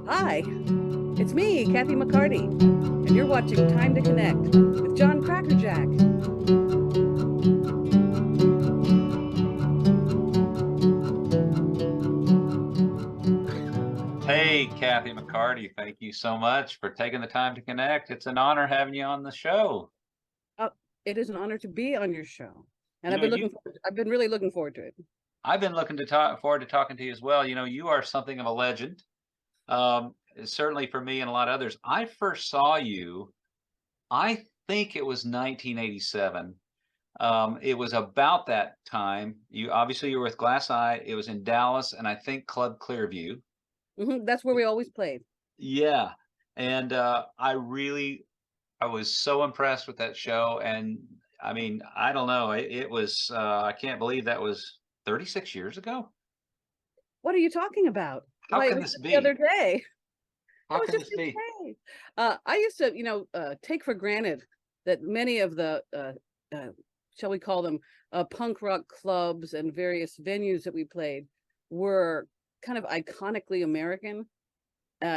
Hi, it's me, Kathy McCarty, and you're watching Time to Connect with John Crackerjack. Hey, Kathy McCarty, thank you so much for taking the time to connect. It's an honor having you on the show. Uh, it is an honor to be on your show, and You know, you I've been really looking forward to it. I've been looking to talk forward to talking to you as well. You are something of a legend. Certainly for me and a lot of others. I first saw you, I think it was 1987. It was about that time. You were with Glass Eye. It was in Dallas, and I think Club Clearview. That's where we always played. Yeah. And I was so impressed with that show, and I mean, I don't know, it was, I can't believe that was 36 years ago? What are you talking about? How Why, it can was this just the other be? day. It How was can just this the be? other day. I used to, take for granted that many of the, shall we call them, punk rock clubs and various venues that we played were kind of iconically American.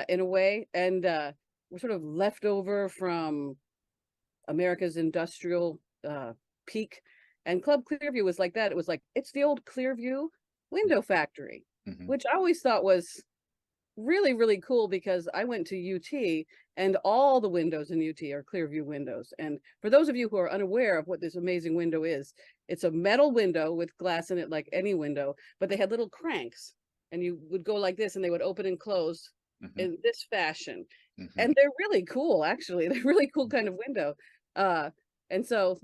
In a way, and we're sort of left over from America's industrial peak. And Club Clearview was like that. It was like it's the old Clearview window factory, Mhm. which I always thought was really, really cool because I went to UT and all the windows in UT are Clearview windows. And for those of you who are unaware of what this amazing window is, it's a metal window with glass in it like any window, but they had little cranks and you would go like this and they would open and close Mhm. in this fashion. Mhm. And they're really cool, actually. They're really cool kind of window. Uh, and so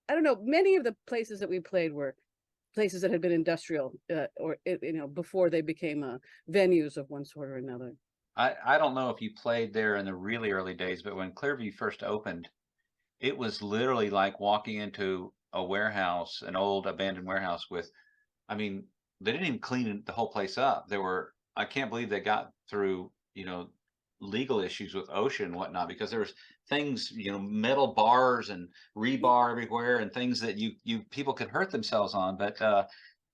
I don't know, many of the places that we played were places that had been industrial before they became venues of one sort or another. I don't know if you played there in the really early days, but when Clearview first opened, it was literally like walking into a warehouse, an old abandoned warehouse with I mean, they didn't even clean the whole place up. I can't believe they got through, legal issues with OSHA and whatnot because there was things, metal bars and rebar everywhere and things that you people could hurt themselves on. But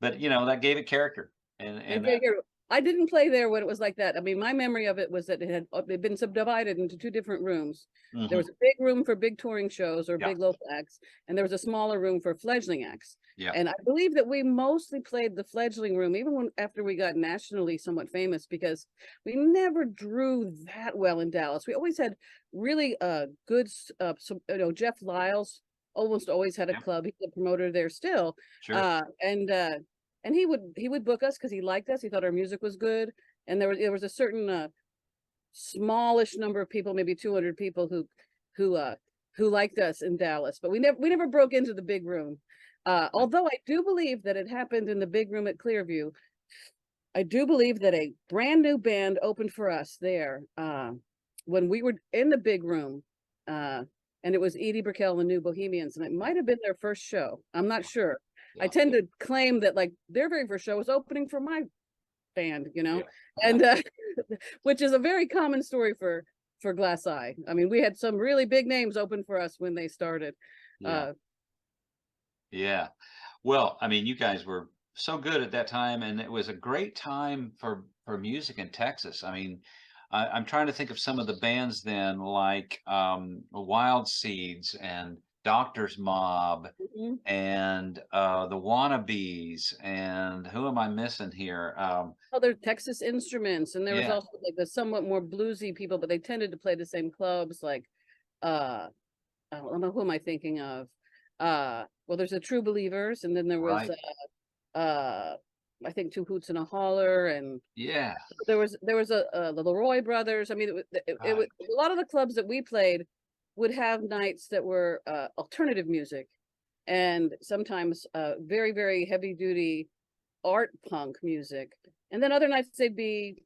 that gave it character. And Okay, here, I didn't play there when it was like that. I mean, my memory of it was that it had been subdivided into two different rooms. There Mhm. was a big room for big touring shows or Yeah, big local acts, and there was a smaller room for fledgling acts. yeah, And I believe that we mostly played the fledgling room, even when after we got nationally somewhat famous, because we never drew that well in Dallas. We always had really good, Jeff Lyles almost always had a yeah, club. He's a promoter there still, sure. and he would book us because he liked us. He thought our music was good, and there was a certain smallish number of people, maybe 200 people who uh who liked us in Dallas. But we never broke into the big room. Right. Although I do believe that it happened in the big room at Clearview. I do believe that a brand new band opened for us there when we were in the big room. Uh, and it was Edie Brickell and the New Bohemians, and it Yeah, might have been their first show. I'm not yeah, sure. I yeah, tend to claim that like their very first show was opening for my band, yeah, yeah, and which is a very common story for Glass Eye. I mean, we had some really big names open for us when they started. yeah, Uh, yeah. Well, I mean, you guys were so good at that time, and it was a great time for music in Texas. I mean, I'm trying to think of some of the bands then, like Wild Seeds and Doctor's Mob mhm. and the Wannabes, and who am I missing here? Other Texas Instruments, and there was Yeah, also like the somewhat more bluesy people, but they tended to play the same clubs. Like, uh, I don't know, who am I thinking of? Well, there's the True Believers, and then there was right. uh, I think Two Hoots and a Holler, and Yeah, there was the Leroy Brothers. I mean, it was right. a lot of the clubs that we played would have nights that were alternative music, and sometimes very very heavy duty art punk music, and then other nights they'd be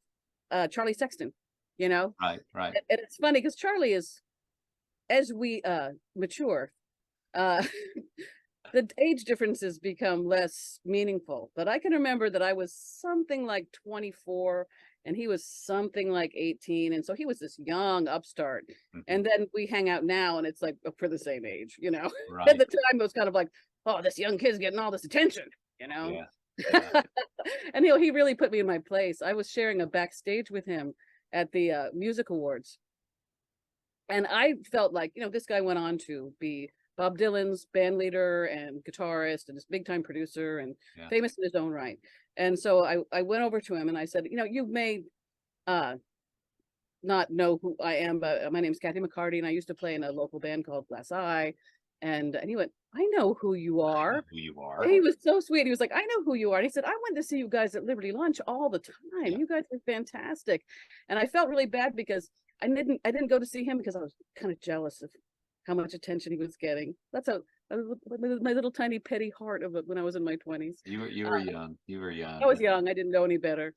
Charlie Sexton, you know. Right, right. And it's funny because Charlie is, as we mature, uh, the age differences become less meaningful. But I can remember that I was something like 24 and he was something like 18. And so he was this young upstart. Mhm. And then we hang out now and it's like for the same age, you know. At Right. the time it was kind of like, oh, this young kid's getting all this attention, you know. Yeah. Yeah. And he really put me in my place. I was sharing a backstage with him at the music awards. And I felt like, this guy went on to be Bob Dylan's band leader and guitarist and this big time producer and famous in his own right. And so I went over to him and I said, you may not know who I am, but my name's Kathy McCarty and I used to play in a local band called Glass Eye. And he went, I know who you are. Who you are. He was so sweet. He was like, I know who you are. And he said, I went to see you guys at Liberty Lunch all the time. You guys are fantastic. And I felt really bad because I didn't go to see him because I was kind of jealous of how much attention he was getting. That's my little tiny petty heart of it when I was in my 20s. You were young. You were young. I was young. I didn't know any better.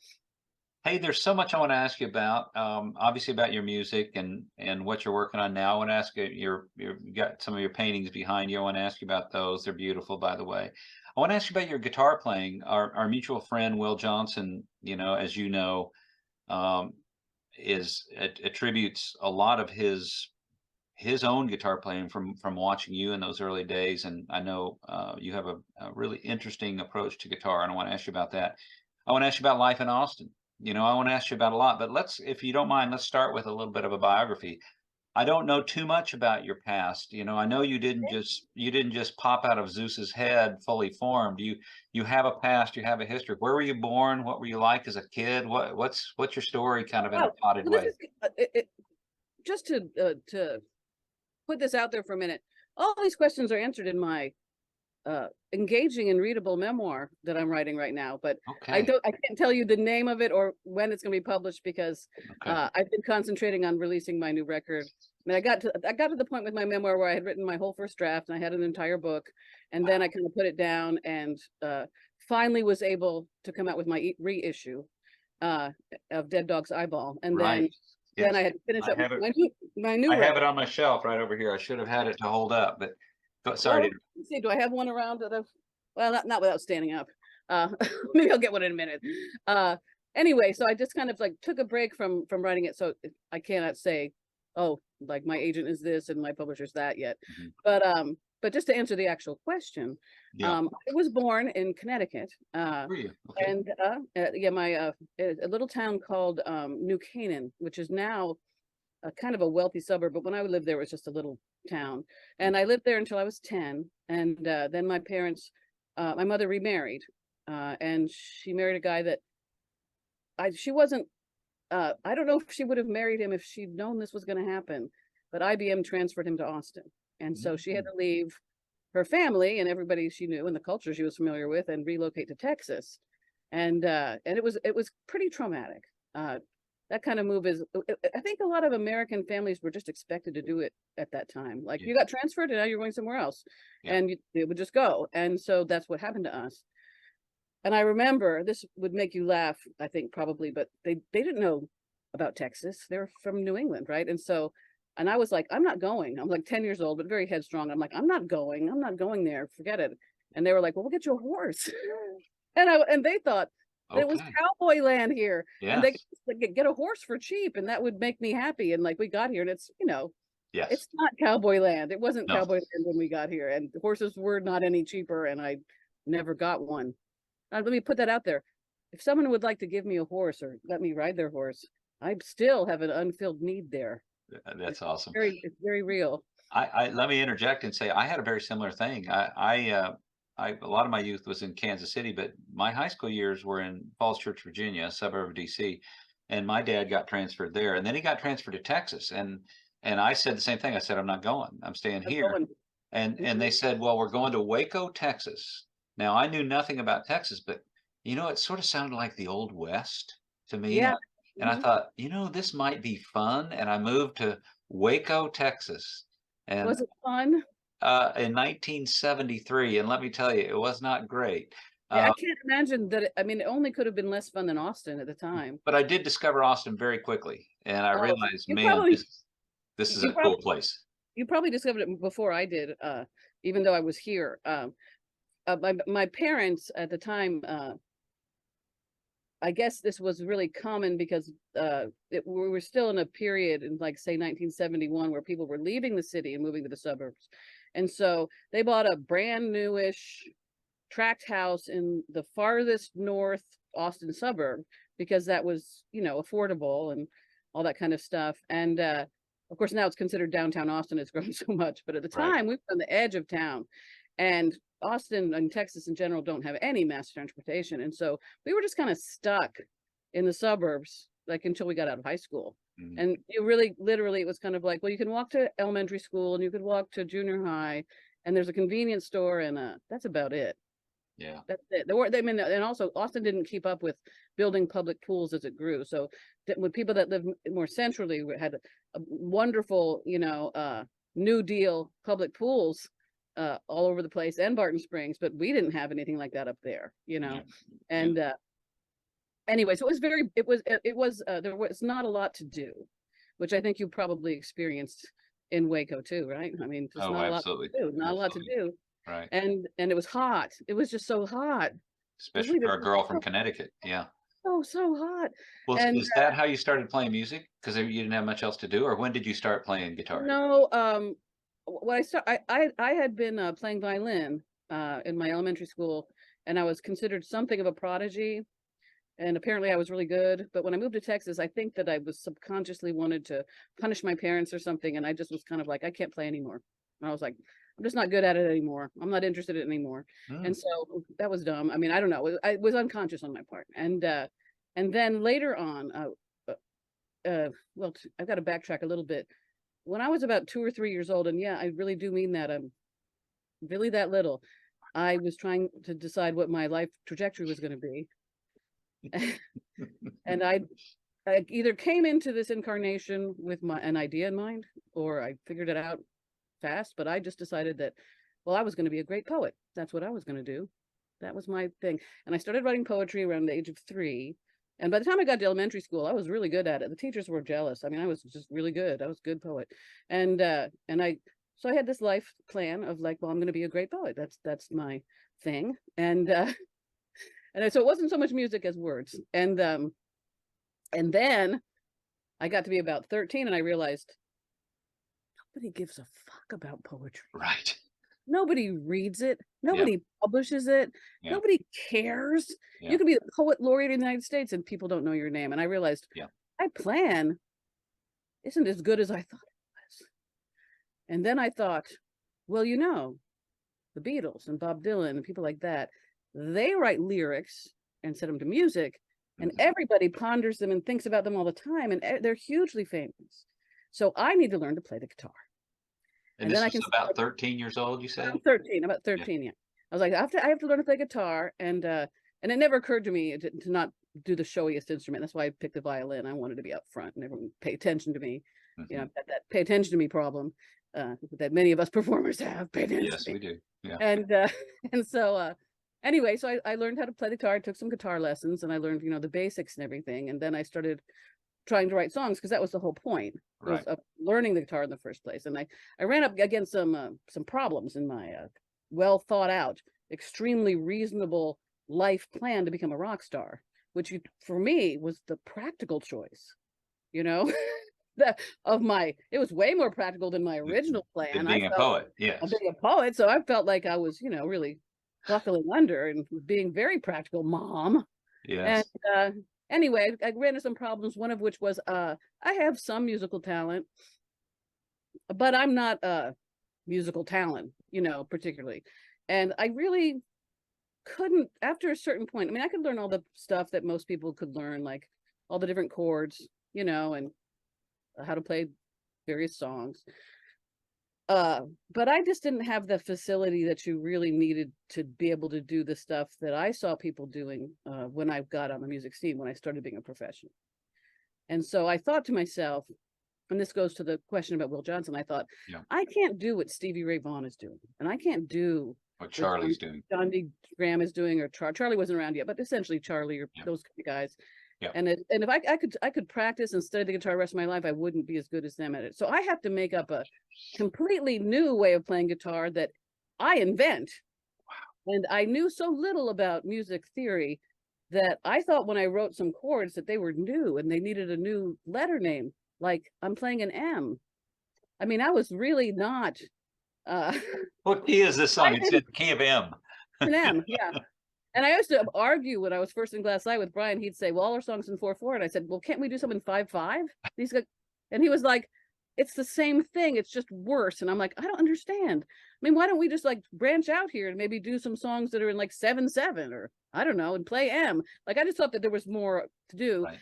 Hey, there's so much I want to ask you about. Obviously about your music and what you're working on now. I want to ask you, you got some of your paintings behind you. I want to ask you about those. They're beautiful, by the way. I want to ask you about your guitar playing. Our mutual friend Will Johnson, as you know, attributes a lot of his own guitar playing from watching you in those early days. And I know you have a really interesting approach to guitar, and I want to ask you about that. I want to ask you about life in Austin. I want to ask you about a lot, but if you don't mind, let's start with a little bit of a biography. I don't know too much about your past. I know you didn't just pop out of Zeus's head fully formed. You have a past, you have a history. Where were you born? What were you like as a kid? What's your story kind of in a potted way? Just to put this out there for a minute, all these questions are answered in my engaging and readable memoir that I'm writing right now, but I can't tell you the name of it or when it's going to be published because I've been concentrating on releasing my new record. I mean, I got to the point with my memoir where I had written my whole first draft and I had an entire book, and then I kind of put it down and finally was able to come out with my reissue of Dead Dog's Eyeball, and then I had to finish up my new. I have it on my shelf right over here. I should have had it to hold up, but sorry. Let's see, do I have one around that I've, well, not without standing up. Maybe I'll get one in a minute. Anyway, so I just kind of like took a break from writing it, so I cannot say, oh, like my agent is this and my publisher's that yet. But just to answer the actual question, I was born in Connecticut, and a little town called New Canaan, which is now kind of a wealthy suburb, but when I lived there, it was just a little town. And I lived there until I was 10. And then my parents, my mother remarried, and she married a guy that she wasn't, I don't know if she would have married him if she'd known this was going to happen, but IBM transferred him to Austin. And so she had to leave her family and everybody she knew and the culture she was familiar with and relocate to Texas. And it was pretty traumatic. That kind of move is, I think a lot of American families were just expected to do it at that time. Like you got transferred and now you're going somewhere else, and it would just go. And so that's what happened to us. And I remember, this would make you laugh, I think probably, but they didn't know about Texas. They were from New England, right? And so, and I was like, I'm not going. I'm like 10 years old, but very headstrong. I'm like, I'm not going there. Forget it. And they were like, well, we'll get you a horse. and they thought, it was cowboy land here, and they could get a horse for cheap, and that would make me happy. And like we got here, and it's it's not cowboy land. It wasn't cowboy land when we got here, and the horses were not any cheaper, and I never got one. Let me put that out there. If someone would like to give me a horse or let me ride their horse, I still have an unfilled need there. That's awesome. It's very real. I let me interject and say I had a very similar thing. A lot of my youth was in Kansas City, but my high school years were in Falls Church, Virginia, a suburb of DC. And my dad got transferred there, and then he got transferred to Texas. And I said the same thing. I said, I'm not going. I'm staying here. And they said, well, we're going to Waco, Texas. Now, I knew nothing about Texas, but it sort of sounded like the Old West to me. Yeah. And I thought, this might be fun. And I moved to Waco, Texas. And was it fun? In 1973, and let me tell you, it was not great. I can't imagine that. It only could have been less fun than Austin at the time. But I did discover Austin very quickly, and I realized, man, this is a cool place. You probably discovered it before I did, even though I was here. My parents at the time, I guess this was really common because we were still in a period in, like, say, 1971, where people were leaving the city and moving to the suburbs. And so they bought a brand newish tract house in the farthest north Austin suburb because that was, affordable. And all that kind of stuff. And of course, now it's considered downtown Austin. It's grown so much, but at the Right. time we were on the edge of town, and Austin and Texas in general don't have any mass transportation. And so we were just kind of stuck in the suburbs, like until we got out of high school. Mhm. And you really, literally, it was kind of like, well, you can walk to elementary school and you could walk to junior high, and there's a convenience store, and that's about it. Yeah. That's it. There were, I mean, and also Austin didn't keep up with building public pools as it grew. So with people that live more centrally had a wonderful, New Deal public pools all over the place, and Barton Springs, but we didn't have anything like that up there, Yeah. And anyway, so it was there was not a lot to do, which I think you probably experienced in Waco too, right? I mean, just Oh, not absolutely. a lot to do, not a lot to Absolutely. do. Right. And it was hot. It was just so hot. Especially for a girl from Connecticut. Yeah. So hot. Well, And is that how you started playing music? Because you didn't have much else to do, or when did you start playing guitar? no, when I had been playing violin in my elementary school, and I was considered something of a prodigy, and apparently I was really good. But when I moved to Texas, I think that I was subconsciously wanted to punish my parents or something, and I just was kind of like, I can't play anymore. And I was like, I'm just not good at it anymore. I'm not interested in it anymore. Hmm. And so that was dumb. I mean, I don't know. I was unconscious on my part. And then later on, well, I've got to backtrack a little bit. When I was about 2 or 3 years old, and yeah, I really do mean that, I'm really that little, I was trying to decide what my life trajectory was going to be. And I either came into this incarnation with an idea in mind, or I figured it out fast, but I just decided that, well, I was going to be a great poet. That's what I was going to do. That was my thing. And I started writing poetry around the age of 3. And by the time I got to elementary school, I was really good at it. The teachers were jealous. I mean, I was just really good. I was a good poet. And so I had this life plan of like, well, I'm going to be a great poet. That's my thing. And so it wasn't so much music as words. And then I got to be about 13, and I realized nobody gives a fuck about poetry. Right. Nobody reads it. Nobody publishes it. Yeah. Nobody cares. Yeah. You could be the poet laureate of the United States and people don't know your name. And I realized my plan isn't as good as I thought it was. And then I thought, well, the Beatles and Bob Dylan and people like that, they write lyrics and set them to music, and everybody ponders them and thinks about them all the time, and they're hugely famous. So I need to learn to play the guitar. And this is about 13 years old, you said? About 13, yeah. I was like, I have to learn to play guitar, and it never occurred to me to not do the showiest instrument. That's why I picked the violin. I wanted to be up front and everyone pay attention to me. I've got that pay attention to me problem that many of us performers have. Pay attention. Yes, we do. Yeah. And so anyway, so I learned how to play the guitar. I took some guitar lessons, and I learned the basics and everything. And then I started trying to write songs, because that was the whole point, was of learning the guitar in the first place. And I ran up against some problems in my well thought out, extremely reasonable life plan to become a rock star, which for me was the practical choice, it was way more practical than my original plan. And being a poet, yes. Being a poet, so I felt like I was, really buckling under and being very practical mom. Yes. And anyway, I ran into some problems, one of which was I have some musical talent, but I'm not musical talent, particularly. And I really couldn't, after a certain point, I mean, I could learn all the stuff that most people could learn, like all the different chords, and how to play various songs. But I just didn't have the facility that you really needed to be able to do the stuff that I saw people doing when I got on the music scene, when I started being a professional. And so I thought to myself, and this goes to the question about Will Johnson, I thought, I can't do what Stevie Ray Vaughan is doing, and I can't do what Charlie's doing. Jon Dee Graham is doing, or Charlie wasn't around yet, but essentially Charlie or those kind of guys. Yeah. And if I could practice and study the guitar the rest of my life, I wouldn't be as good as them at it. So I have to make up a completely new way of playing guitar that I invent. Wow. And I knew so little about music theory that I thought when I wrote some chords that they were new and they needed a new letter name. Like I'm playing an M. I mean, I was really not. What key is this song? It's in the key of M. An M, yeah. And I used to argue when I was first in Glass Eye with Brian. He'd say, well, all our songs in 4/4. And I said, well, can't we do something in 5/5? And he was like, it's the same thing. It's just worse. And I'm like, I don't understand. I mean, why don't we just like branch out here and maybe do some songs that are in like 7/7 or I don't know, and play M. Like, I just thought that there was more to do. Right.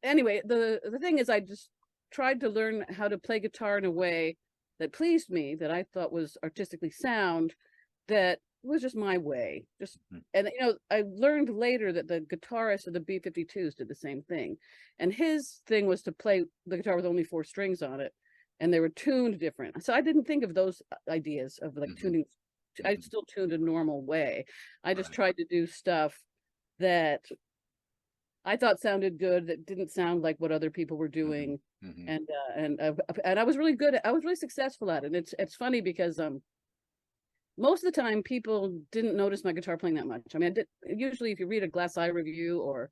Anyway, the thing is, I just tried to learn how to play guitar in a way that pleased me, that I thought was artistically sound, that was just my way. Just and I learned later that the guitarist of the B-52s did the same thing, and his thing was to play the guitar with only 4 strings on it, and they were tuned different. So I didn't think of those ideas of like tuning. I still tuned a normal way. I just tried to do stuff that I thought sounded good, that didn't sound like what other people were doing, and I was really good. I was really successful at it. And it's funny because most of the time people didn't notice my guitar playing that much. I mean, usually if you read a Glass Eye review or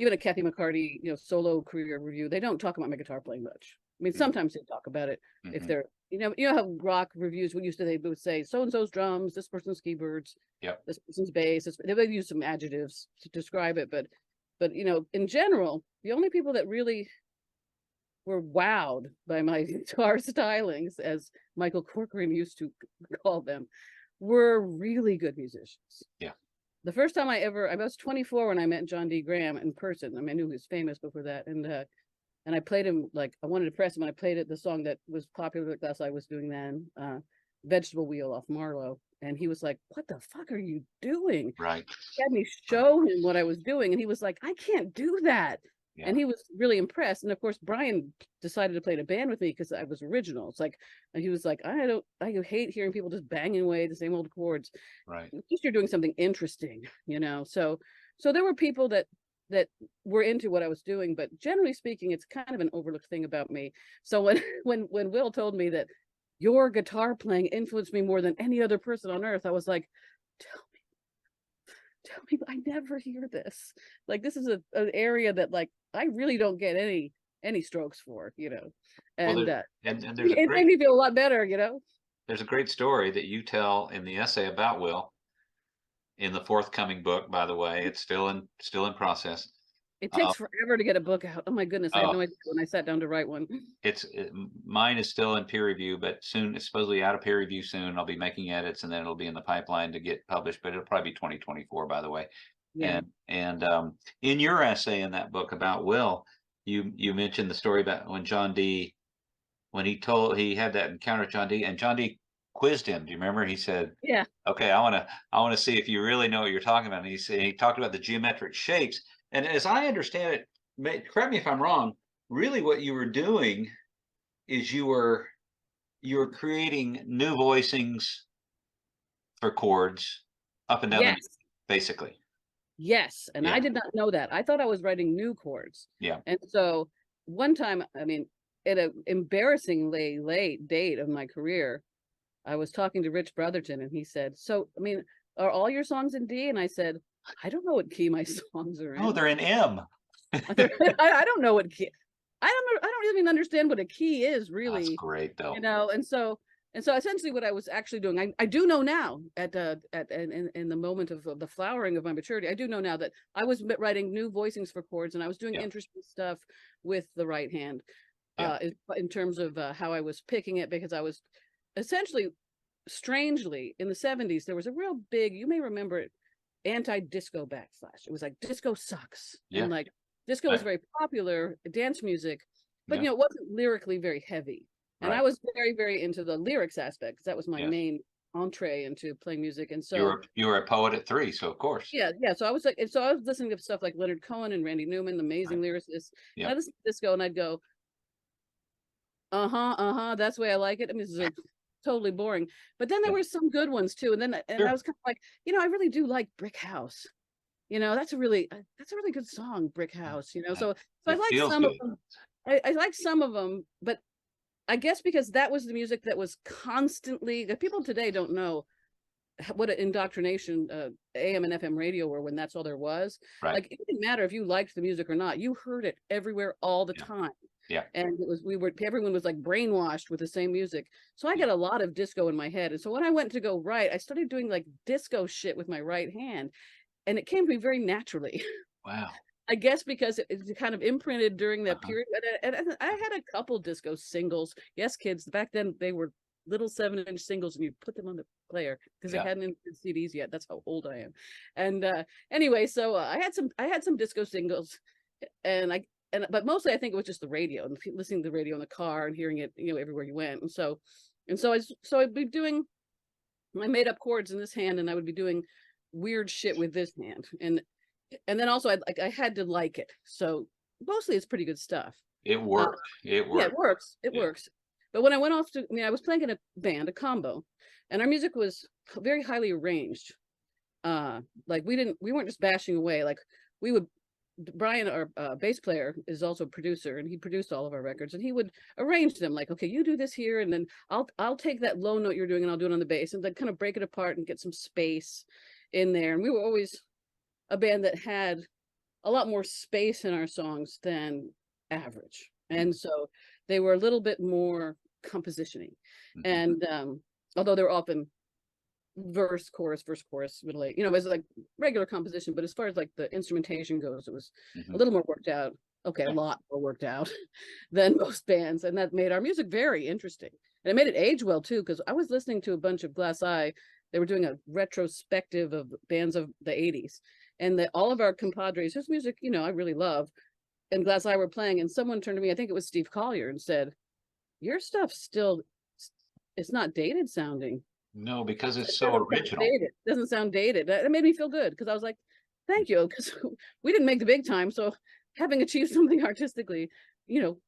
even a Kathy McCarty, solo career review, they don't talk about my guitar playing much. I mean, sometimes they talk about it if they're, you know how rock reviews they would say so and so's drums, this person's keyboards, this person's bass. They would use some adjectives to describe it, but in general, the only people that really were wowed by my guitar stylings, as Michael Corcoran used to call them, were really good musicians. Yeah. The first time I was 24 when I met Jon Dee Graham in person. I mean, I knew he was famous before that, and I played him, like, I wanted to press him, and I played it, the song that was popular that Glass Eye was doing then, Vegetable Wheel off Marlowe. And he was like, what the fuck are you doing? Right. He had me show him what I was doing, and he was like, I can't do that. And he was really impressed. And of course, Brian decided to play in a band with me because I was original. It's like, and he was like, I hate hearing people just banging away the same old chords. Right. At least you're doing something interesting, So there were people that were into what I was doing, but generally speaking, it's kind of an overlooked thing about me. So when Will told me that your guitar playing influenced me more than any other person on earth, I was like, tell me, I never hear this. Like, this is an area that, like, I really don't get any strokes for, and Well, and it made me feel a lot better, There's a great story that you tell in the essay about Will in the forthcoming book, by the way. It's still in process. It takes forever to get a book out. Oh my goodness, I had no idea when I sat down to write one. Mine is still in peer review, but soon it's supposedly out of peer review soon. I'll be making edits, and then it'll be in the pipeline to get published, but it'll probably be 2024, by the way. Yeah. And in your essay in that book about Will, you mentioned the story about when Jon Dee, when he had that encounter with Jon Dee, and Jon Dee quizzed him. Do you remember? He said, yeah, okay, I want to see if you really know what you're talking about. And he talked about the geometric shapes. And as I understand it, correct me if I'm wrong, really what you were doing is you were creating new voicings for chords up and down the, basically. Yes, and I did not know that. I thought I was writing new chords. Yeah. And so one time, I mean, at an embarrassingly late date of my career, I was talking to Rich Brotherton, and he said, so, I mean, are all your songs in D? And I said, I don't know what key my songs are in. Oh, they're in M. I don't know what key. I don't even understand what a key is, really. That's great, though. And so essentially what I was actually doing, I do know now in the moment of the flowering of my maturity, I do know now that I was writing new voicings for chords, and I was doing interesting stuff with the right hand in terms of how I was picking it, because I was essentially, strangely, in the 70s, there was a real big, you may remember it, anti-disco backslash. It was like, disco sucks. And like, disco was very popular dance music, but it wasn't lyrically very heavy. And I was very, very into the lyrics aspect, because that was my main entree into playing music. And so you were a poet at 3, so of course. Yeah. So I was like, and so I was listening to stuff like Leonard Cohen and Randy Newman, amazing lyricists. And I listened to disco, and I'd go, that's the way I like it. I mean, this is totally boring, but then there were some good ones too. And I was kind of like, I really do like Brick House. That's a really good song, Brick House. So I like some of them. I like some of them, but I guess because that was the music that was constantly, that people today don't know what an indoctrination AM and FM radio were when that's all there was. Right. Like, it didn't matter if you liked the music or not. You heard it everywhere all the time. Yeah. And everyone was like brainwashed with the same music. So I got a lot of disco in my head. And so when I went to go write, I started doing like disco shit with my right hand. and it came to me very naturally. Wow. I guess because it's kind of imprinted during that Uh-huh. period. And I had a couple disco singles. Yes, kids, back then they were little 7-inch singles, and you put them on the player because they Yeah. hadn't entered CDs yet. That's how old I am. And anyway, so I had some disco singles, and but mostly I think it was just the radio and listening to the radio in the car and hearing it, everywhere you went. So I'd be doing, I made up chords in this hand, and I would be doing weird shit with this hand, and then also I had to like it. So mostly it's pretty good stuff. It Uh, worked. It yeah, it worked. works. It Yeah. works. But when I went off to, I was playing in a band, a combo, and our music was very highly arranged. Like we weren't just bashing away. Like we would, Brian, our bass player, is also a producer, and he produced all of our records, and he would arrange them like, okay, you do this here, and then I'll take that low note you're doing, and I'll do it on the bass, and then kind of break it apart and get some space in there. And we were always a band that had a lot more space in our songs than average. And so they were a little bit more composition-y. Mhm. And although they're often verse, chorus, middle eight, it was like regular composition, but as far as like the instrumentation goes, it was a Mhm. little more worked out. Okay, a Okay. lot more worked out than most bands. And that made our music very interesting. And it made it age well too, because I was listening to a bunch of Glass Eye. They were doing a retrospective of bands of the 80s. And all of our compadres, whose music, I really love, and Glass Eye were playing, and someone turned to me, I think it was Steve Collier, and said, your stuff's still, it's not dated sounding. No, because It it's so doesn't sound original. dated. It doesn't sound dated. That made me feel good, because I was like, thank you, because we didn't make the big time. So having achieved something artistically,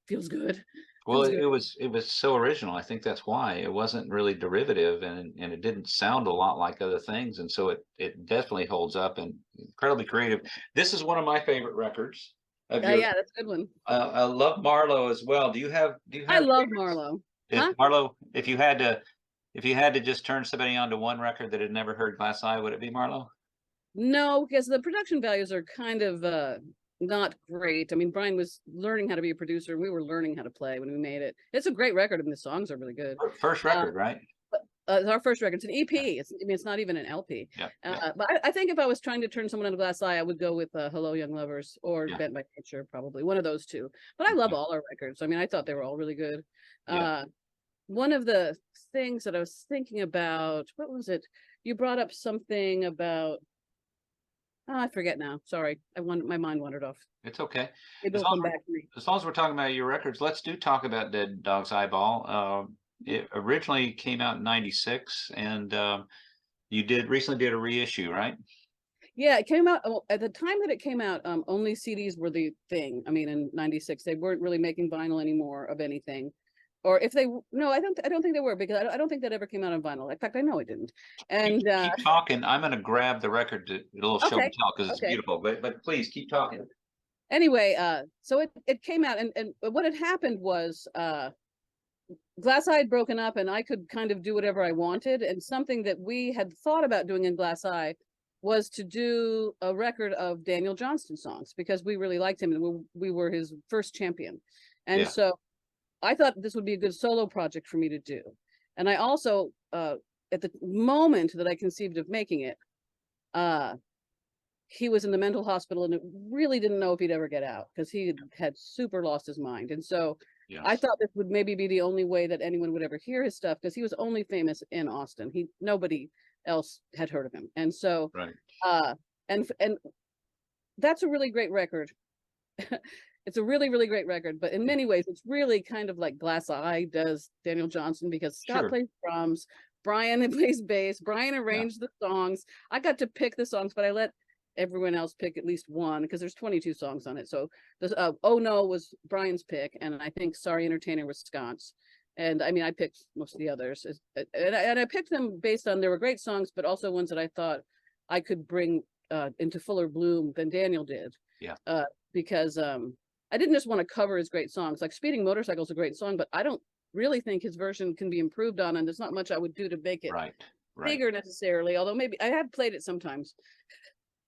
feels good. Well, Feels it good. it was so original. I think that's why it wasn't really derivative, and it didn't sound a lot like other things, and so it definitely holds up and incredibly creative. This is one of my favorite records of yours. Yeah, that's a good one. I love Marlowe as well. Do you I have love favorites? Marlowe. If Huh? Marlowe, if you had to just turn somebody on to one record that had never heard Glass Eye, would it be Marlowe? No, because the production values are kind of not great. I mean, Brian was learning how to be a producer, and we were learning how to play when we made it. It's a great record, and the songs are really good. First Uh, record, right? it's our first record. It's an Yeah, EP. It's not even an LP. yeah, yeah, But I think if I was trying to turn someone into Glass Eye, I would go with Hello Young Lovers or yeah. Bent by Nature, probably one of those two. But I love Okay. all our records. I mean, I thought they were all really good. Yeah. One of the things that I was thinking about, what was it? You brought up something about, I forget now. Sorry, my mind wandered off. It's okay. Maybe As it'll long come as back to me. as long as we're talking about your records, let's do talk about Dead Dog's Eyeball. It originally came out in '96, and you recently did a reissue, right? Yeah, it came out at the time that it came out. Only CDs were the thing. I mean, in '96, they weren't really making vinyl anymore of anything. Or if they, no, I don't think they were, because I don't think that ever came out on vinyl. In fact, I know it didn't. And Keep talking. I'm going to grab the record to a little show and okay, tell because it's okay. beautiful. But please keep talking. Anyway, so it came out, and what had happened was Glass Eye had broken up, and I could kind of do whatever I wanted. And something that we had thought about doing in Glass Eye was to do a record of Daniel Johnston songs, because we really liked him, and we were his first champion. And Yeah. so I thought this would be a good solo project for me to do. And I also, at the moment that I conceived of making it, he was in the mental hospital, and really didn't know if he'd ever get out, because he had super lost his mind. And so I Yes. thought this would maybe be the only way that anyone would ever hear his stuff, because he was only famous in Austin. Nobody else had heard of him. And so, Right. and that's a really great record. It's a really, really great record, but in many ways, it's really kind of like Glass Eye does Daniel Johnston, because Scott Sure. plays drums, Brian plays bass, Brian Yeah. arranged the songs. I got to pick the songs, but I let everyone else pick at least one, because there's 22 songs on it. So the Oh No was Brian's pick, and I think Sorry Entertainer was Scott's. And I mean, I picked most of the others, and I picked them based on, there were great songs, but also ones that I thought I could bring into fuller bloom than Daniel did. Yeah. Because I didn't just want to cover his great songs. Like Speeding Motorcycle is a great song, but I don't really think his version can be improved on, and there's not much I would do to make it Right. Right. bigger necessarily, although maybe I have played it sometimes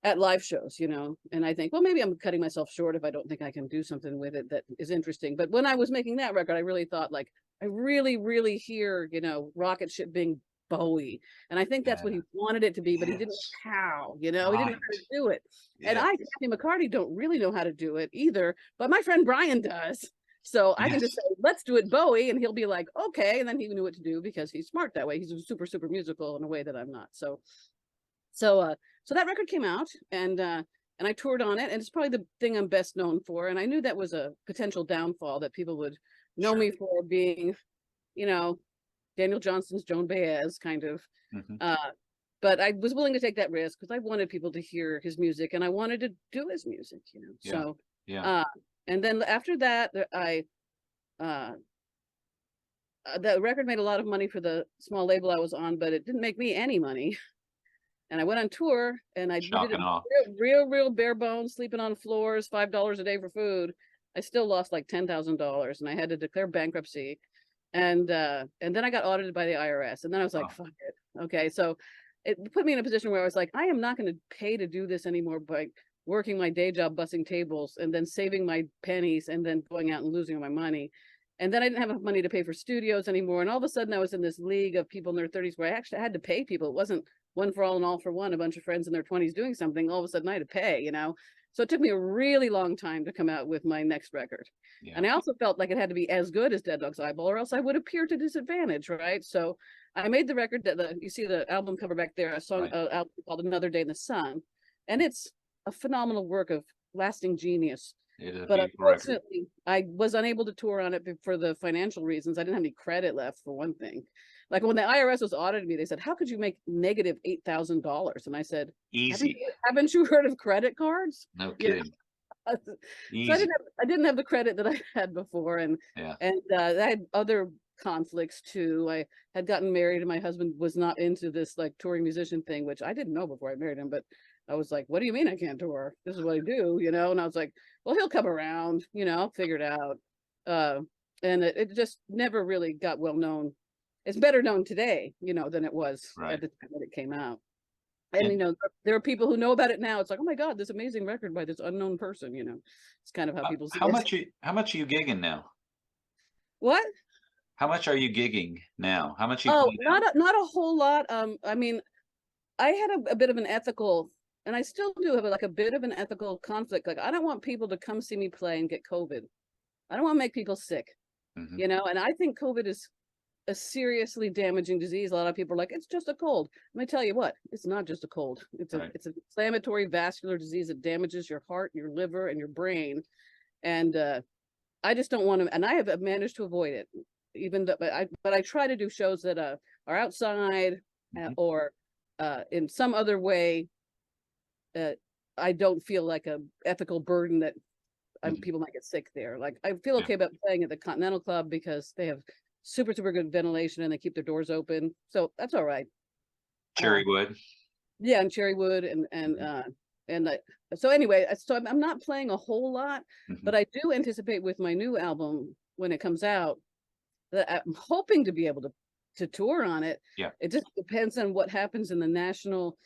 at live shows, and I think, well, maybe I'm cutting myself short if I don't think I can do something with it that is interesting. But when I was making that record, I really thought, like, I really, really hear, rocket ship being Bowie. And I think that's what Yeah. he wanted it to be, but he didn't Yes. know how, you know, he didn't know how Right. to do it. And Yeah. I, Kathy McCarty, don't really know how to do it either, but my friend Brian does. So I can just Yes. say, let's do it Bowie. And he'll be like, okay. And then he knew what to do because he's smart that way. He's super, super musical in a way that I'm not. So that record came out, and I toured on it, and it's probably the thing I'm best known for. And I knew that was a potential downfall, that people would know Sure. me for being, you know, Daniel Johnston's Joan Baez kind of. Hmm. But I was willing to take that risk because I wanted people to hear his music and I wanted to do his music, you know. Yeah. So, Yeah. and then after that, uh, the record made a lot of money for the small label I was on, but it didn't make me any money. And I went on tour, and we did Shock it and awe. real bare bones, sleeping on floors, $5 a day for food. I still lost like $10,000, and I had to declare bankruptcy. And then I got audited by the IRS, and then I was like, Oh, fuck it. Okay, so it put me in a position where I was like, I am not going to pay to do this anymore by working my day job, bussing tables, and then saving my pennies, and then going out and losing my money. And then I didn't have enough money to pay for studios anymore. And all of a sudden I was in this league of people in their 30s where I actually had to pay people. It wasn't one for all and all for one, a bunch of friends in their 20s doing something. All of a sudden I had to pay, you know? So it took me a really long time to come out with my next record. yeah. And I also felt like it had to be as good as Dead Dog's Eyeball, or else I would appear to disadvantage, right? So I made the record that you see the album cover back there, a song Right. album called Another Day in the Sun. And it's a phenomenal work of lasting genius. It is a But beautiful record. unfortunately, I was unable to tour on it for the financial reasons. I didn't have any credit left, for one thing. Like when the IRS was auditing me, they said, "How could you make negative $8,000?" And I said, Easy. haven't you heard of credit cards?" No You know? kidding. So Easy. I didn't have the credit that I had before, and Yeah. I had other conflicts too. I had gotten married, and my husband was not into this like touring musician thing, which I didn't know before I married him. But I was like, "What do you mean I can't tour? This is what I do," you know? And I was like, "Well, he'll come around, you know, I'll figure it out." Uh, and it just never really got well known. It's better known today, you know, than it was Right. at the time that it came out. And, you And know, there are people who know about it now. It's like, oh my God, this amazing record by this unknown person, you know. It's kind of how people see how it. how much are you gigging now? What? How much are you gigging now? How much you Oh, playing out? not a whole lot. I mean, I had a bit of an ethical, and I still do have like a bit of an ethical conflict. Like, I don't want people to come see me play and get COVID. I don't want to make people sick, Hmm. you know. And I think COVID is a seriously damaging disease. A lot of people are like, it's just a cold. Let me tell you what, it's not just a cold. Right. It's an inflammatory vascular disease that damages your heart, your liver, and your brain. And I just don't want to. And I have managed to avoid it, even though. But I try to do shows that are outside Hmm. or in some other way. I don't feel like a ethical burden that Hmm. people might get sick there. Like I feel Yeah. okay about playing at the Continental Club because they have super good ventilation and they keep their doors open, so that's all right. Uh, Cherrywood. yeah, and Cherrywood Hmm. and so anyway, so I'm not playing a whole lot, Hmm. but I do anticipate with my new album when it comes out that I'm hoping to be able to tour on it. Yeah. It just depends on what happens in the national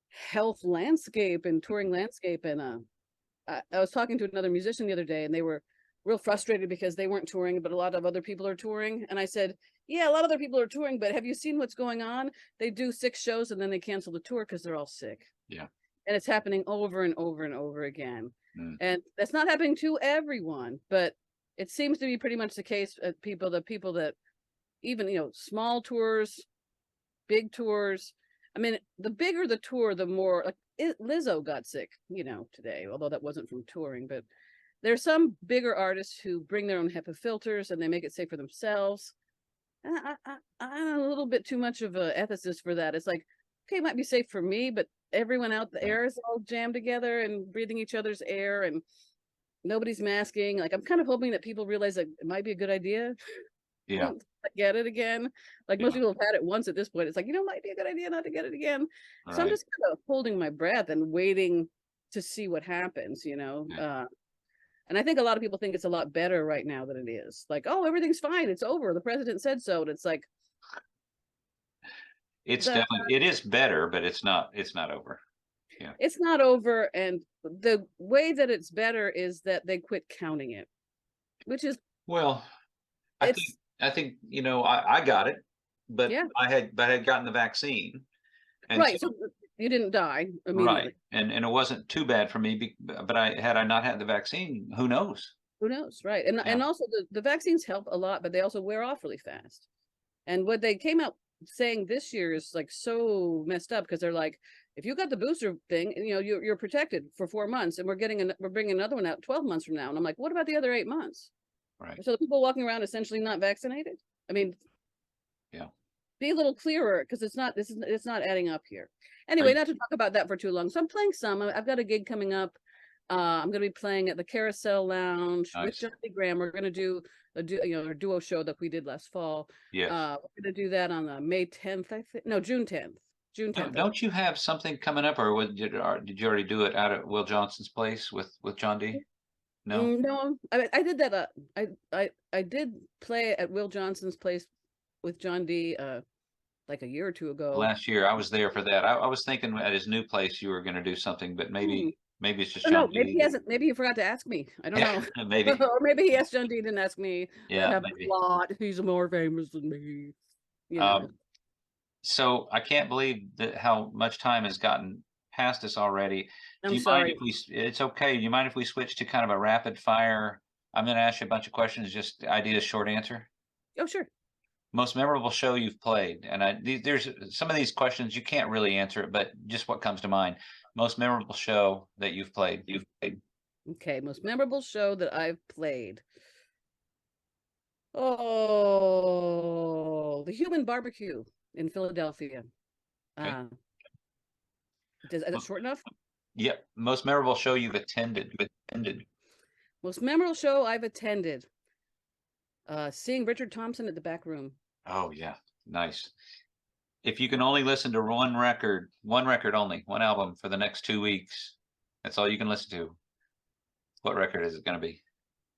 health landscape and touring landscape. And I was talking to another musician the other day, and they were real frustrated because they weren't touring, but a lot of other people are touring. And I said, yeah, a lot of other people are touring, but have you seen what's going on? They do 6 shows and then they cancel the tour because they're all sick. Yeah. And it's happening over and over and over again. Mm. And that's not happening to everyone, but it seems to be pretty much the case. The people that even, you know, small tours, big tours. I mean, the bigger the tour, the more like Lizzo got sick, you know, today, although that wasn't from touring. But there's some bigger artists who bring their own HEPA filters and they make it safe for themselves. And I'm a little bit too much of a ethicist for that. It's like, okay, it might be safe for me, but everyone out the Right. air is all jammed together and breathing each other's air and nobody's masking. Like I'm kind of hoping that people realize that it might be a good idea. Yeah. Get it again. Like most Yeah. people have had it once at this point. It's like, you know, it might be a good idea not to get it again. So I'm Right. just kind of holding my breath and waiting to see what happens, you know. Yeah. And I think a lot of people think it's a lot better right now than it is. Like, oh, everything's fine. It's over. The president said so. And it's like, It's the, definitely, it is better, but it's not over. Yeah. it's not over. And the way that it's better is that they quit counting it, which is, Well, I think it's, I think, you know, I got it. but Yeah. I had gotten the vaccine, and Right. So you didn't die right, immediately. and it wasn't too bad for me. But I not had the vaccine, who knows? Who knows? Right. And Yeah, also the vaccines help a lot, but they also wear off really fast. And what they came out saying this year is like so messed up, because they're like, if you got the booster thing, you know, you're protected for 4 months, and we're bringing another one out 12 months from now. And I'm like, what about the other 8 months? right. So the people walking around essentially not vaccinated. I mean, Yeah. be a little clearer, because it's not adding up here. Are Anyway, you, not to talk about that for too long. So I'm playing some. I've got a gig coming up. I'm going to be playing at the Carousel Lounge with nice. Jon Dee Graham. We're going to do a duo show that we did last fall. Yes. We're going to do that on May 10th, I think. No, June 10th. June 10th. Don't you have something coming up, or did you already do it out at Will Johnston's place with Jon Dee? No, No, I did that. I did play at Will Johnston's place with Jon Dee like a year or two ago. last year I was there for that. I was thinking at his new place you were going to do something, but Hmm. maybe it's just Oh, Jon no, maybe Dee. he hasn't. Maybe he forgot to ask me. I don't know. Maybe. Or maybe he asked Jon Dee, didn't ask me. I Yeah, have a maybe. lot. He's more famous than me. You know. Um, so I can't believe that how much time has gotten past us already. Do I'm you mind sorry. if it's okay. Do you mind if we switch to kind of a rapid fire? I'm going to ask you a bunch of questions, just ideas, short answer. Oh, sure. Most memorable show you've played, and there's some of these questions you can't really answer it, but just what comes to mind. Most memorable show that you've played. Okay, most memorable show that I've played. Oh, the Human Barbecue in Philadelphia. Okay. Uh, is that short enough? Yep. Most memorable show you've attended. Most memorable show I've attended. Seeing Richard Thompson at the Back Room. Oh yeah, nice. If you can only listen to one record only, one album for the next 2 weeks, that's all you can listen to. What record is it going to be?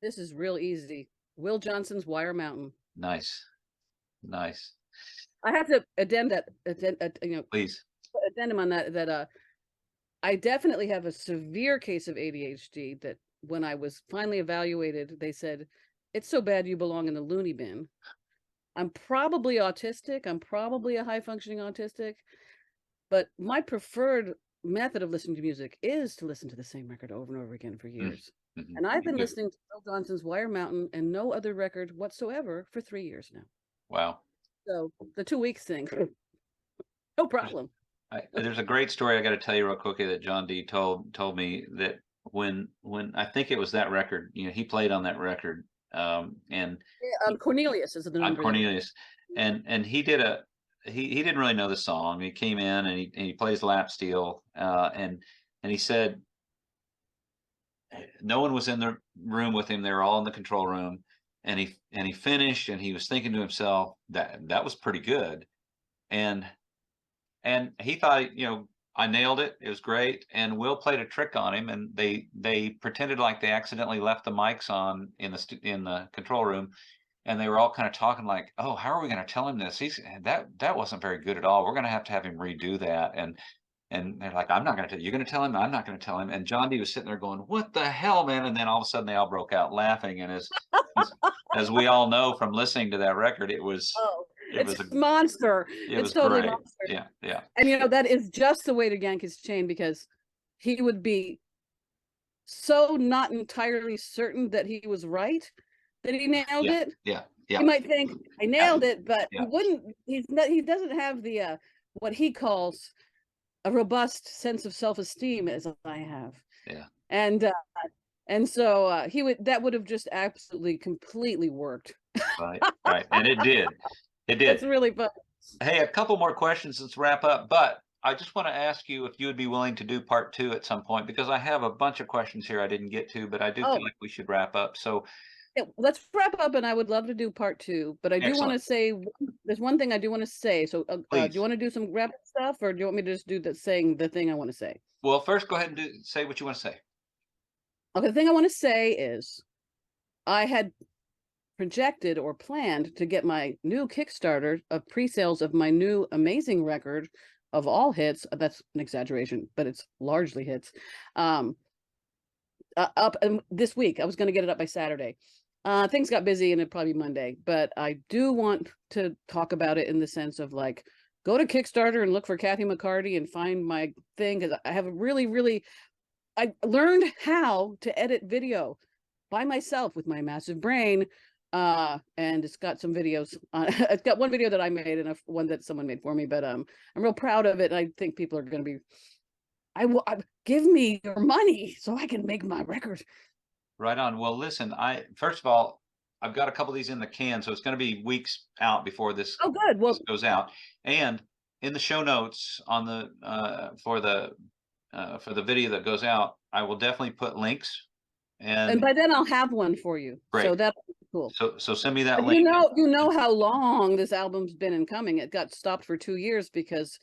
This is real easy. Will Johnson's Wire Mountain. Nice, nice. I have to addendum Please. on that I definitely have a severe case of ADHD that when I was finally evaluated, they said, it's so bad you belong in the loony bin. I'm probably autistic. I'm probably a high functioning autistic, but my preferred method of listening to music is to listen to the same record over and over again for years. Mm-hmm. And I've been listening to Will Johnston's Wire Mountain and no other record whatsoever for 3 years now. Wow. So the 2 weeks thing, no problem. There's a great story I got to tell you real quickly that Jon Dee told me that when I think it was that record, he played on that record, and Cornelius is the on number. Cornelius, and he didn't really know the song. He came in and he plays lap steel, and he said no one was in the room with him. They were all in the control room, and he finished, and he was thinking to himself that was pretty good, and he thought, I nailed it. It was great. And Will played a trick on him, and they pretended like they accidentally left the mics on in the control room, and they were all kind of talking like, "Oh, how are we going to tell him this? That wasn't very good at all. We're going to have him redo that." And they're like, "I'm not going to tell you. You're going to tell him. I'm not going to tell him." And Jon Dee was sitting there going, "What the hell, man?" And then all of a sudden they all broke out laughing. And as we all know from listening to that record, it was it's monster. It's totally great. monster. Yeah, yeah. And that is just the way to yank his chain, because he would be so not entirely certain that he was right that he nailed it. Yeah. He might think I nailed it, but he wouldn't. He doesn't have the what he calls a robust sense of self-esteem as I have. Yeah. And so that would have just absolutely completely worked. Right. And it did. It's really fun. Hey, a couple more questions. Let's wrap up. But I just want to ask you if you would be willing to do part 2 at some point, because I have a bunch of questions here I didn't get to, but I do feel like we should wrap up. So let's wrap up, and I would love to do part 2. But I do want to say there's one thing I do want to say. So do you want to do some rapid stuff, or do you want me to just do saying the thing I want to say? Well, first go ahead and say what you want to say. Okay, the thing I want to say is I had projected or planned to get my new Kickstarter of pre-sales of my new amazing record of all hits. That's an exaggeration, but it's largely hits. Up this week. I was going to get it up by Saturday. Things got busy and it'd probably be Monday, but I do want to talk about it in the sense of like, go to Kickstarter and look for Kathy McCarty and find my thing. Cause I have a really, I learned how to edit video by myself with my massive brain. And it's got some videos. It's got one video that I made and one that someone made for me, but I'm real proud of it. And I think people are going to be, give me your money so I can make my record. Right on. Well, listen, first of all, I've got a couple of these in the can, so it's going to be weeks out before this Oh, good. Well, goes out. And in the show notes on the for the video that goes out, I will definitely put links. and by then I'll have one for you. Great. So that's cool. So send me that But link. you know how long this album's been in coming. It got stopped for 2 years because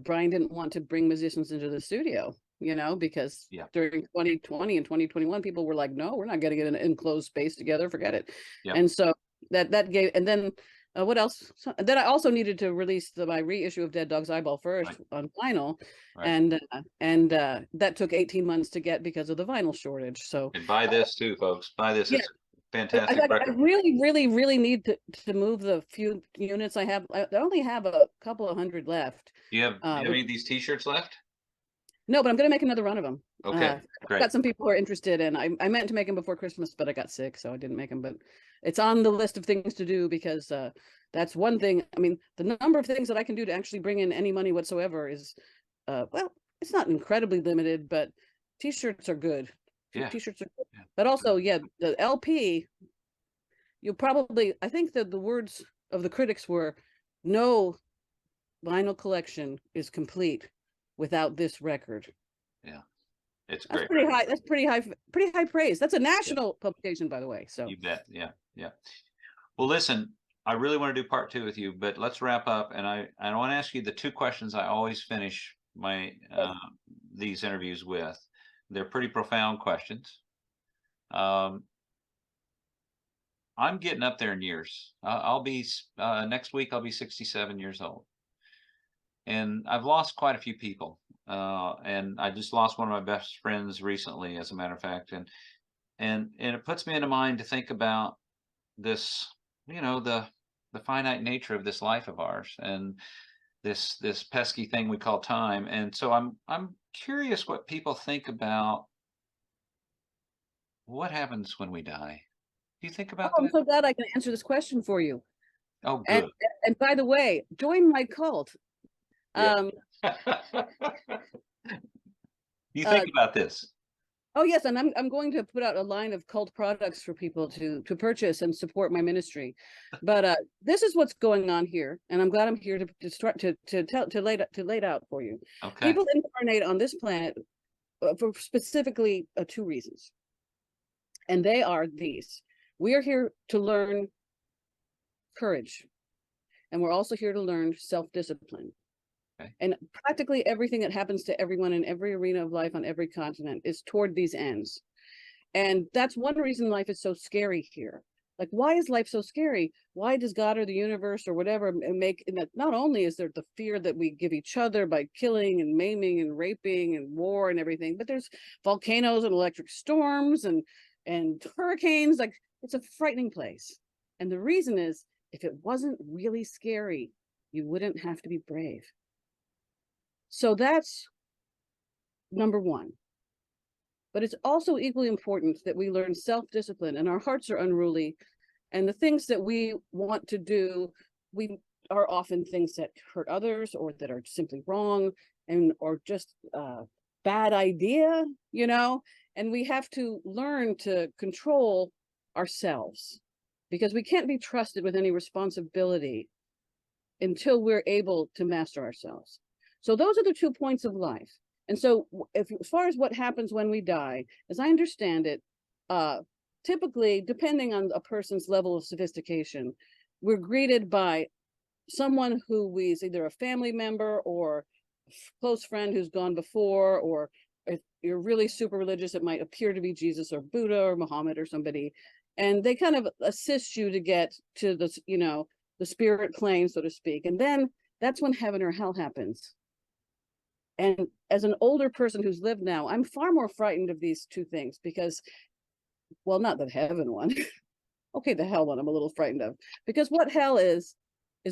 Brian didn't want to bring musicians into the studio, because during 2020 and 2021, people were like, no, we're not getting it in an enclosed space together. Forget it. Yeah. And so that gave, and then what else? Then I also needed to release my reissue of Dead Dog's Eyeball first on vinyl. Right. And that took 18 months to get because of the vinyl shortage. So and buy this too, folks. Buy this. Yeah. It's fantastic record. I really need to move the few units I have. I only have a couple of hundred left. Do you have any of these t-shirts left? No, but I'm going to make another run of them. Okay, great. I've got some people who are interested, and I meant to make them before Christmas, but I got sick, so I didn't make them. But it's on the list of things to do because that's one thing. I mean, the number of things that I can do to actually bring in any money whatsoever is, well, it's not incredibly limited, but t-shirts are good. Yeah. T-shirts are good. Yeah. But also, the LP, you'll probably, I think that the words of the critics were, no vinyl collection is complete without this record. Yeah. It's great. That's pretty high praise. That's a national publication, by the way. So you bet. Yeah. Well, listen, I really want to do part 2 with you, but let's wrap up. And I want to ask you the 2 questions I always finish my these interviews with. They're pretty profound questions. I'm getting up there in years. I'll be next week. I'll be 67 years old, and I've lost quite a few people. And I just lost one of my best friends recently, as a matter of fact. And it puts me in mind to think about this, the finite nature of this life of ours, and this pesky thing we call time. And so I'm curious what people think about what happens when we die. Do you think about that? I'm so glad I can answer this question for you. Oh, good. And by the way, join my cult. Yeah. You think about this? Oh yes, and I'm going to put out a line of cult products for people to purchase and support my ministry. But this is what's going on here, and I'm glad I'm here to lay it out for you. Okay. People incarnate on this planet for specifically 2 reasons, and they are these: we are here to learn courage, and we're also here to learn self-discipline. Okay. And practically everything that happens to everyone in every arena of life on every continent is toward these ends. And that's one reason life is so scary here. Like, why is life so scary? Why does God or the universe or whatever make that? Not only is there the fear that we give each other by killing and maiming and raping and war and everything, but there's volcanoes and electric storms and hurricanes. Like, it's a frightening place. And the reason is, if it wasn't really scary, you wouldn't have to be brave. So that's number 1. But it's also equally important that we learn self-discipline, and our hearts are unruly. And the things that we want to do, we are often things that hurt others or that are simply wrong or just a bad idea, and we have to learn to control ourselves, because we can't be trusted with any responsibility until we're able to master ourselves. So those are the 2 points of life. And so as far as what happens when we die, as I understand it, typically, depending on a person's level of sophistication, we're greeted by someone who is either a family member or a close friend who's gone before, or if you're really super religious, it might appear to be Jesus or Buddha or Muhammad or somebody. And they kind of assist you to get to the, the spirit plane, so to speak. And then that's when heaven or hell happens. And as an older person who's lived now, I'm far more frightened of these 2 things because, well, not the heaven one, Okay, the hell one I'm a little frightened of, because what hell is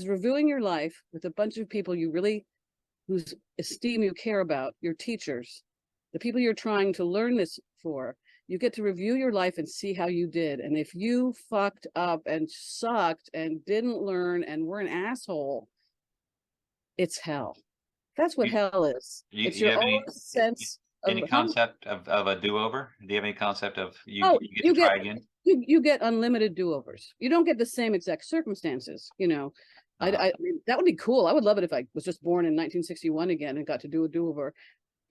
reviewing your life with a bunch of people you really, whose esteem you care about, your teachers, the people you're trying to learn this for. You get to review your life and see how you did. And if you fucked up and sucked and didn't learn and were an asshole, it's hell. That's what You, hell is. It's you your have own sense of, any concept of a do-over? Do you have any concept of oh, you get to you try get again? you get unlimited do-overs. You don't get the same exact circumstances, you know. I mean, that would be cool. I would love it if I was just born in 1961 again and got to do a do-over.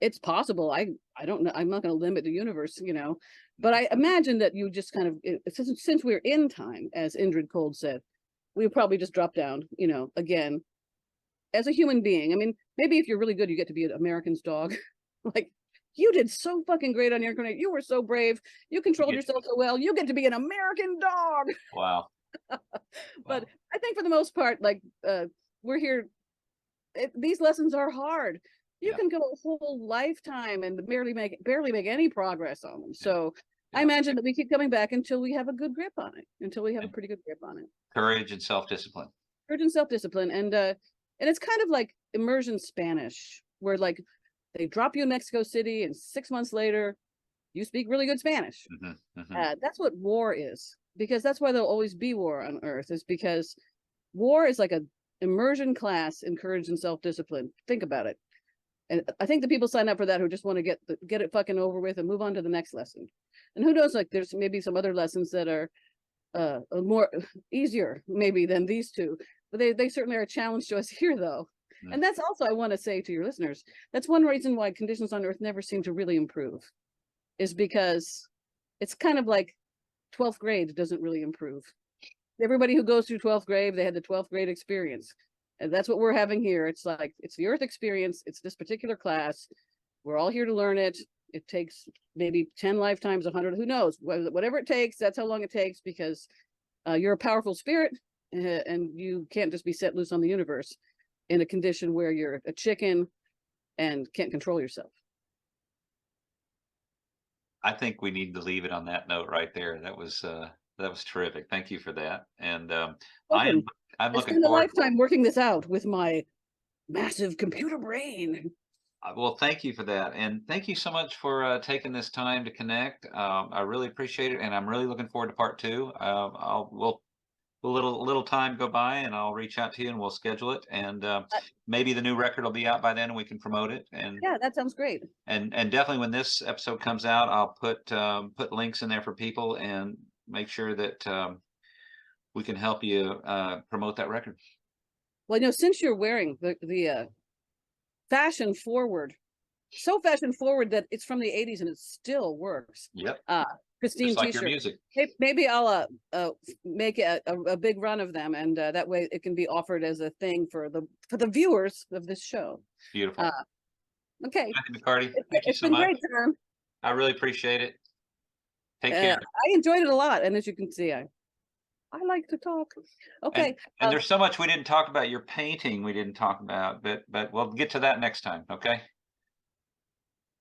It's possible. I don't know. I'm not going to limit the universe, you know, but I imagine that you just kind of, since we're in time, as Indrid Cold said, we'll probably just drop down, you know, again, as a human being. I mean, maybe if you're really good, you get to be an American's dog. Like, you did so fucking great on your incarnate. You were so brave. You controlled yourself so well. You get to be an American dog. Wow. But I think for the most part, like, we're here. These lessons are hard. You can go a whole lifetime and barely make any progress on them. So I imagine that we keep coming back until we have a good grip on it, until we have a pretty good grip on it. Courage and self-discipline. Courage and self-discipline. And it's kind of like immersion Spanish, where like they drop you in Mexico City and 6 months later you speak really good Spanish. That's what war is, because that's why there'll always be war on Earth, is because war is like a immersion class in courage and self-discipline. Think about it. And I think the people sign up for that who just want to get it fucking over with and move on to the next lesson. And who knows, like there's maybe some other lessons that are more easier maybe than these two, but they certainly are a challenge to us here though. And that's also, I want to say to your listeners, that's one reason why conditions on Earth never seem to really improve, is because it's kind of like 12th grade doesn't really improve. Everybody who goes through 12th grade, they had the 12th grade experience. And that's what we're having here. It's like, it's the Earth experience. It's this particular class. We're all here to learn it. It takes maybe 10 lifetimes, 100, who knows? Whatever it takes, that's how long it takes, because you're a powerful spirit and you can't just be set loose on the universe in a condition where you're a chicken and can't control yourself. I think we need to leave it on that note right there. That was terrific. Thank you for that. And I'm looking spent a forward. Lifetime working this out with my massive computer brain. Well, thank you for that, and thank you so much for taking this time to connect. I really appreciate it, and I'm really looking forward to part two. We'll a little time go by, and I'll reach out to you, and we'll schedule it, and maybe the new record will be out by then, and we can promote it. And yeah, that sounds great. And definitely when this episode comes out, I'll put links in there for people and make sure that we can help you promote that record. Well, you know, since you're wearing the fashion forward, so fashion forward that it's from the 80s and it still works. Yep. Christine Just like t-shirt. your music. Maybe I'll make a big run of them, and that way it can be offered as a thing for the viewers of this show. Beautiful. Okay. Kathy McCarty, thank you so much. It's been great, Jon. I really appreciate it. Take care. I enjoyed it a lot, and as you can see, I like to talk. Okay. And there's so much we didn't talk about. Your painting we didn't talk about, but we'll get to that next time. Okay.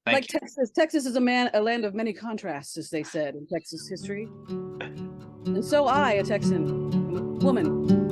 Thank you. Texas. Texas is a land of many contrasts, as they said in Texas history. And so I, a Texan woman,